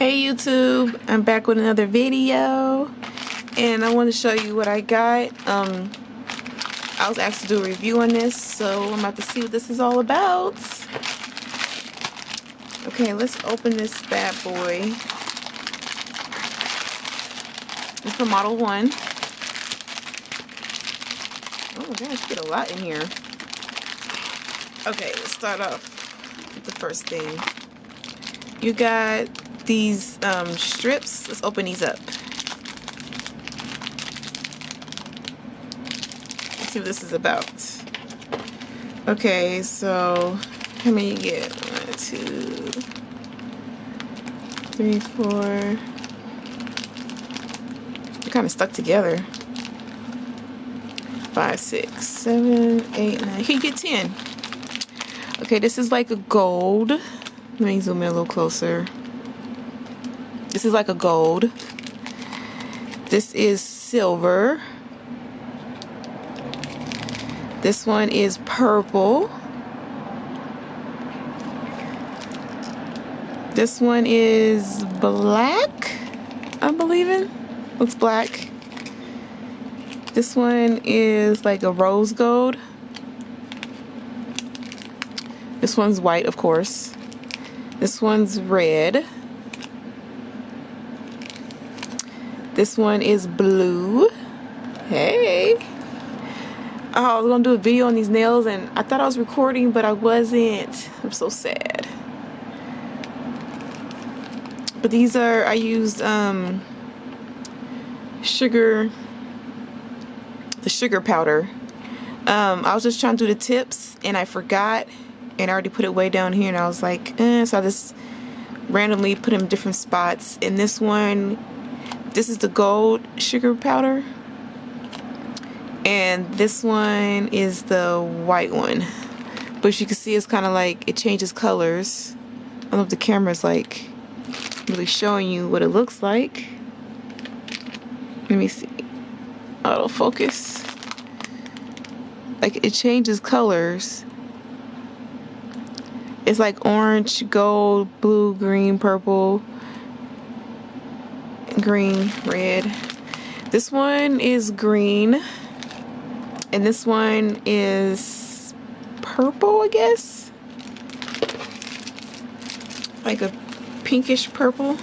Hey YouTube, I'm back with another video and I want to show you what I got. I was asked to do a review on this, so I'm about to see what this is all about. Okay, let's open this bad boy. It's from Model 1. Oh my gosh, you get a lot in here. Okay, let's start off with the first thing. You got these strips. Let's open these up. Let's see what this is about. Okay, so how many you get? 1, 2, 3, 4. They're kind of stuck together. 5, 6, 7, 8, 9. Here you get 10. Okay, this is like a gold. Let me zoom in a little closer. This is like a gold. This is silver. This one is purple. This one is black, I'm believing. Looks black. This one is like a rose gold. This one's white, of course. This one's red. This one is blue. Hey. Oh, I was gonna do a video on these nails and I thought I was recording, but I wasn't. I'm so sad. But these are, I used the sugar powder. I was just trying to do the tips and I forgot and I already put it way down here and I was like, so I just randomly put them in different spots. And this one, this is the gold sugar powder. And this one is the white one. But as you can see, it's kind of like, it changes colors. I don't know if the camera's like really showing you what it looks like. Let me see. Autofocus. Like, it changes colors. It's like orange, gold, blue, green, purple, green, red. This one is green. And this one is purple, I guess. Like a pinkish purple.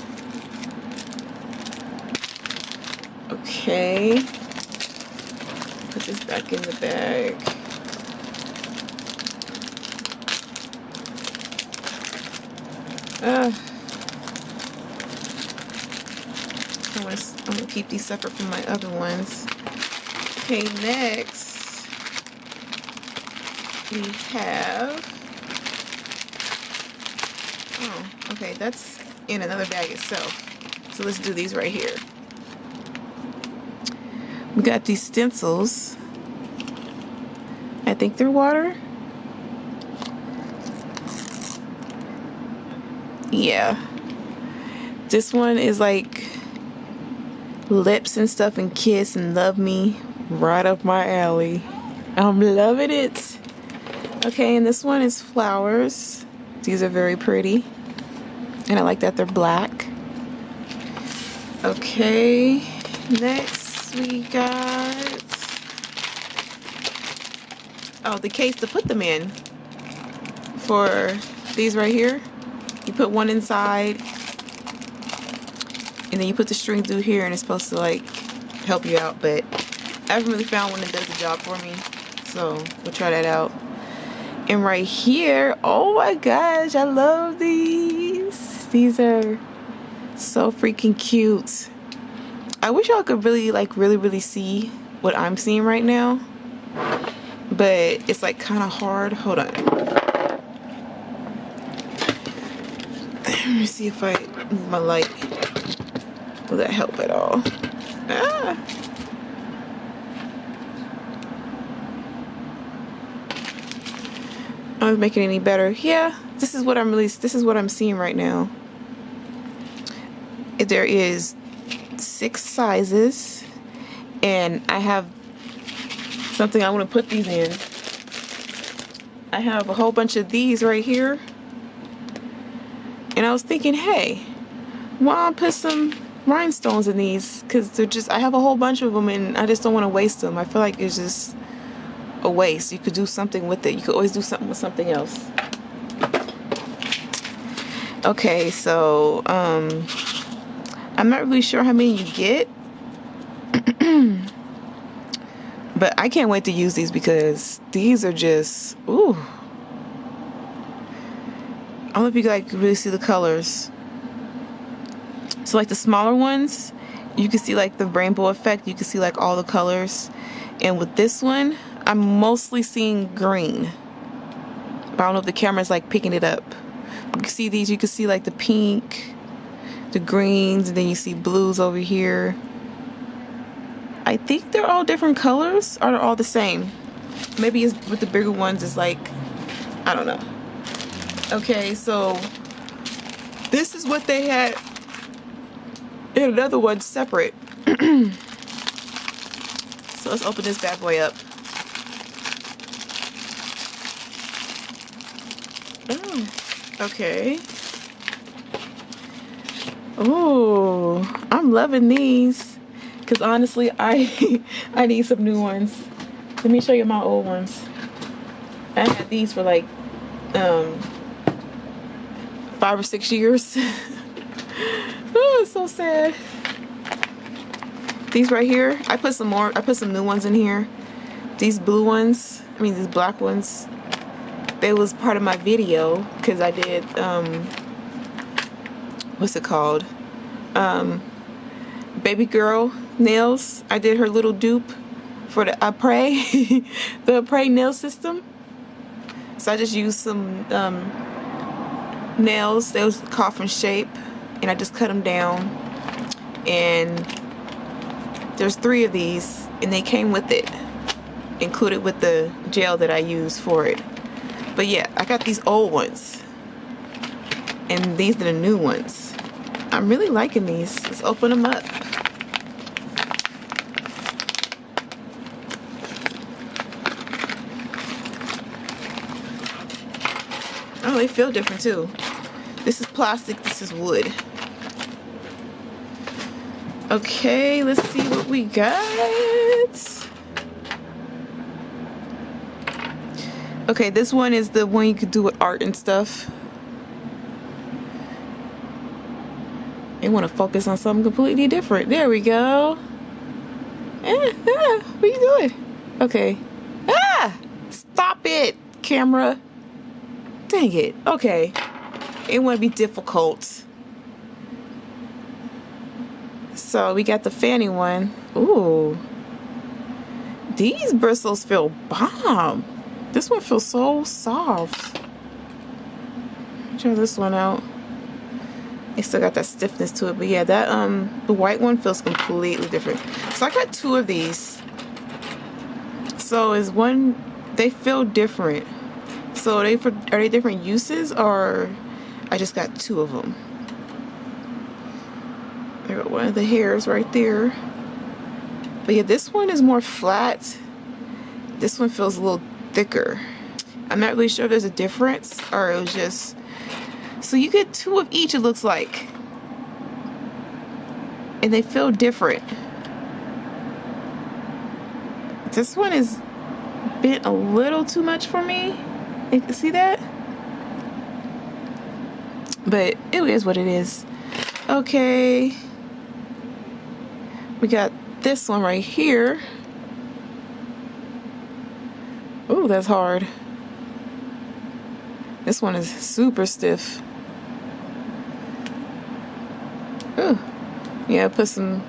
Okay. Put this back in the bag. I'm gonna keep these separate from my other ones. Okay, next we have, oh, okay, that's in another bag itself. So let's do these right here. We got these stencils. I think they're water. Yeah. This one is like lips and stuff and kiss and love me. Right up my alley. I'm loving it. Okay, and this one is flowers. These are very pretty. And I like that they're black. Okay, next we got, oh, the case to put them in. For these right here. You put one inside and then you put the string through here and it's supposed to like help you out, but I haven't really found one that does the job for me, so we'll try that out. And right here, oh my gosh, I love these. These are so freaking cute. I wish y'all could really really see what I'm seeing right now, but it's like kind of hard. Hold on. Let me see if I move my light. Will that help at all? Ah. I'm making it any better. Yeah, this is what I'm seeing right now. There is 6 sizes, and I have something I want to put these in. I have a whole bunch of these right here. And I was thinking, hey, why don't I put some rhinestones in these? Because they're just, I have a whole bunch of them and I just don't want to waste them. I feel like it's just a waste. You could do something with it. You could always do something with something else. Okay, so I'm not really sure how many you get. But I can't wait to use these because these are just, ooh. I don't know if you guys can really see the colors. So like the smaller ones, you can see like the rainbow effect. You can see like all the colors. And with this one, I'm mostly seeing green. But I don't know if the camera's like picking it up. You can see these, you can see like the pink, the greens, and then you see blues over here. I think they're all different colors, or they're all the same. Maybe it's with the bigger ones, it's like, I don't know. Okay, so this is what they had in another one separate. So let's open this bad boy up. Oh, okay. Oh, I'm loving these. Because honestly, I need some new ones. Let me show you my old ones. I had these for like 5 or 6 years. Oh, it's so sad. These right here, I put some new ones in here. These blue ones, I mean these black ones, they was part of my video because I did what's it called? Baby girl nails. I did her little dupe for the Après the Après nail system. So I just used some nails. They was coffin shape, and I just cut them down. And there's 3 of these, and they came with it, included with the gel that I used for it. But yeah, I got these old ones, and these are the new ones. I'm really liking these. Let's open them up. Oh, they feel different too. This is plastic, this is wood. Okay, let's see what we got. Okay, this one is the one you could do with art and stuff. They want to focus on something completely different. There we go. What are you doing? Okay. Ah! Stop it, camera. Dang it. Okay. It want to be difficult. So we got the fanny one. Ooh. These bristles feel bomb. This one feels so soft. Try this one out. It still got that stiffness to it, but yeah, that the white one feels completely different. So I got 2 of these. So is one, they feel different. So are they different uses, or I just got 2 of them? I got one of the hairs right there. But yeah, this one is more flat. This one feels a little thicker. I'm not really sure if there's a difference, or it was just, so you get 2 of each, it looks like, and they feel different. This one is bent a little too much for me. You can see that, but it is what it is. Okay, we got this one right here. Oh, that's hard. This one is super stiff. Oh, yeah, put some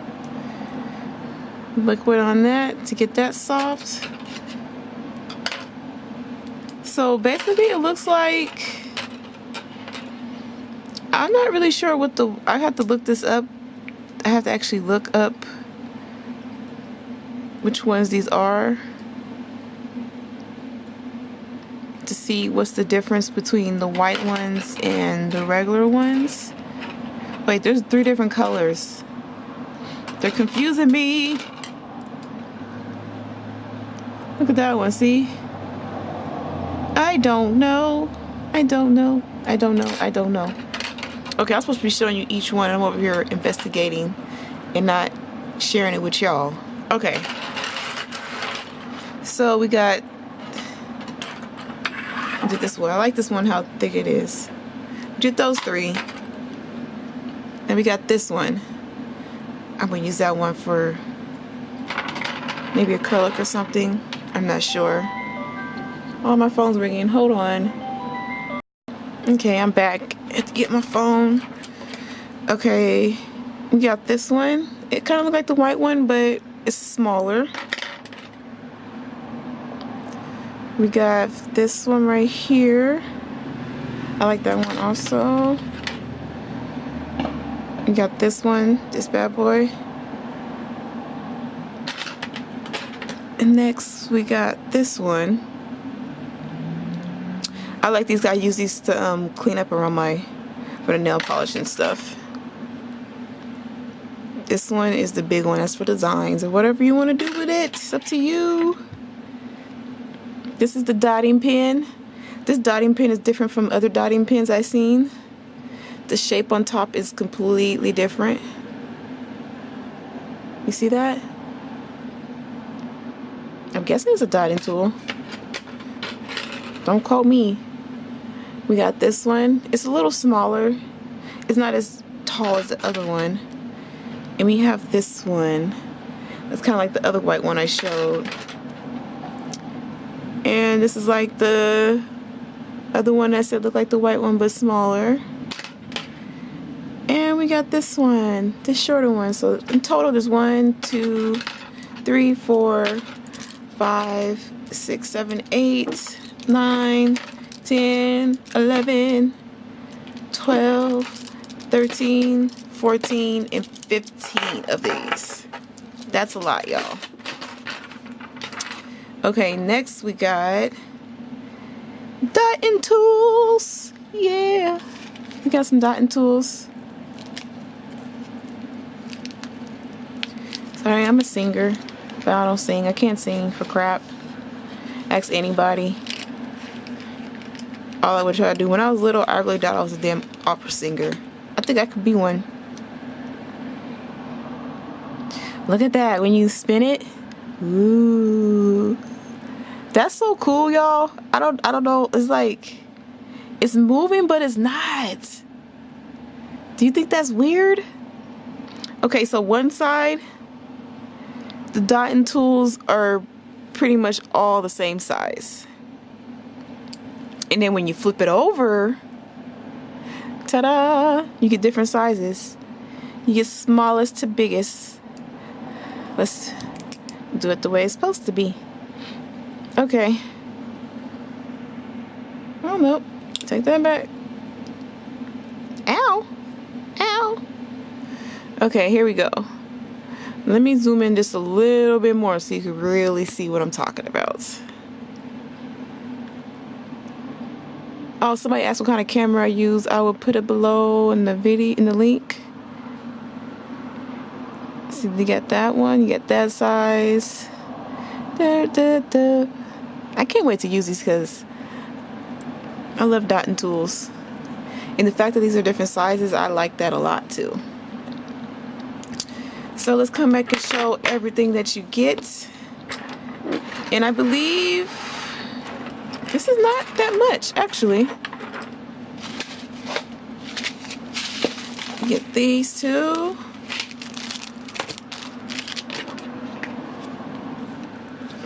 liquid on that to get that soft. So basically it looks like, I'm not really sure what the, I have to look this up. I have to actually look up which ones these are to see what's the difference between the white ones and the regular ones. Wait, there's 3 different colors. They're confusing me. Look at that one, see? I don't know. I don't know. I don't know. I don't know. Okay, I'm supposed to be showing you each one. I'm over here investigating and not sharing it with y'all. Okay. So we got, did this one. I like this one, how thick it is. Did those three. And we got this one. I'm gonna use that one for maybe acrylic or something. I'm not sure. Oh, my phone's ringing. Hold on. Okay, I'm back. I have to get my phone. Okay, we got this one. It kind of looks like the white one, but it's smaller. We got this one right here. I like that one also. We got this one, this bad boy. And next we got this one. I like these. I use these to clean up around for the nail polish and stuff. This one is the big one. That's for designs or whatever you want to do with it. It's up to you. This is the dotting pen. This dotting pen is different from other dotting pens I've seen. The shape on top is completely different. You see that? I'm guessing it's a dotting tool. Don't quote me. We got this one. It's a little smaller. It's not as tall as the other one. And we have this one. That's kind of like the other white one I showed. And this is like the other one I said looked like the white one but smaller. And we got this one, this shorter one. So in total there's 1, 2, 3, 4, 5, 6, 7, 8, 9, 10, 11, 12, 13, 14, and 15 of these. That's a lot, y'all. Okay, next we got dotting tools. Yeah, we got some dotting tools. Sorry, I'm a singer, but I don't sing. I can't sing for crap. Ask anybody. All I would try to do when I was little, I really thought I was a damn opera singer. I think I could be one. Look at that when you spin it. Ooh, that's so cool, y'all. I don't know. It's like it's moving, but it's not. Do you think that's weird? Okay, so one side, the dotting tools are pretty much all the same size. And then when you flip it over, ta-da, you get different sizes. You get smallest to biggest. Let's do it the way it's supposed to be. Okay. Oh, nope. Take that back. Ow. Ow. Okay, here we go. Let me zoom in just a little bit more so you can really see what I'm talking about. Oh, somebody asked what kind of camera I use. I will put it below in the video, in the link. See, you got that one, you got that size. I can't wait to use these because I love dotting tools. And the fact that these are different sizes, I like that a lot too. So let's come back and show everything that you get. And I believe this is not that much, actually. Get these two.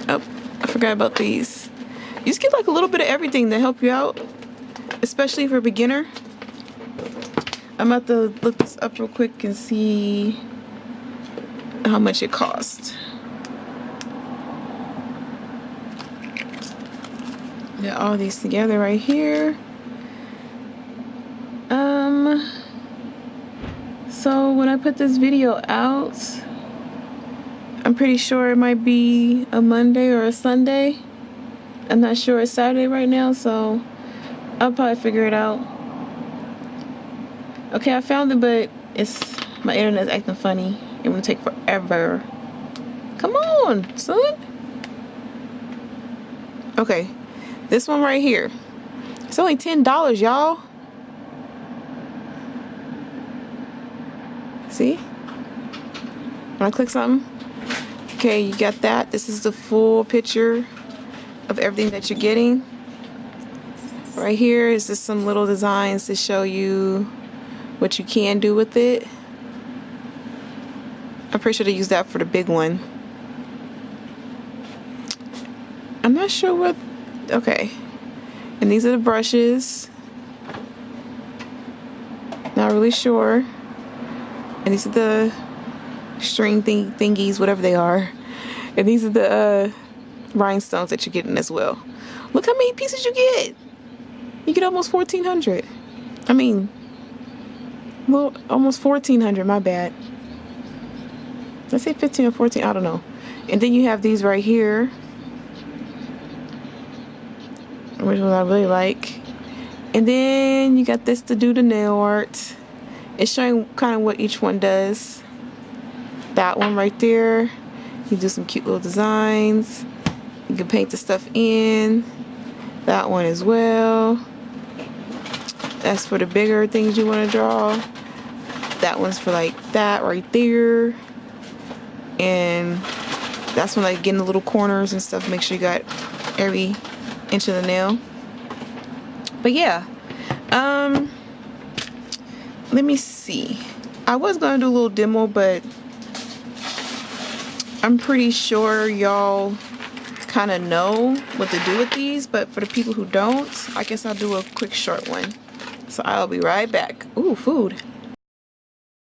Oh, I forgot about these. You just get like a little bit of everything to help you out, especially for a beginner. I'm about to look this up real quick and see how much it costs. Got all these together right here. So when I put this video out, I'm pretty sure it might be a Monday or a Sunday. I'm not sure. It's Saturday right now, so I'll probably figure it out. Okay, I found it, but my internet's acting funny. It will take forever. Come on, son. Okay, this one right here. It's only $10, y'all. See? When I click something, okay, you got that. This is the full picture of everything that you're getting. Right here is just some little designs to show you what you can do with it. I'm pretty sure they use that for the big one. I'm not sure what, okay. And these are the brushes. Not really sure. And these are the string thingies, whatever they are. And these are the rhinestones that you're getting as well. Look how many pieces you get. You get almost 1,400. I mean, well, almost 1,400, my bad. Let's say 15 or 14, I don't know. And then you have these right here, which one I really like. And then you got this to do the nail art. It's showing kind of what each one does. That one right there, you do some cute little designs. You can paint the stuff in. That one as well. That's for the bigger things you want to draw. That one's for like that right there. And that's when like getting the little corners and stuff. Make sure you got every inch of the nail. But yeah, let me see. I was gonna do a little demo, but I'm pretty sure y'all kind of know what to do with these. But for the people who don't, I guess I'll do a quick short one. So I'll be right back. Ooh, food.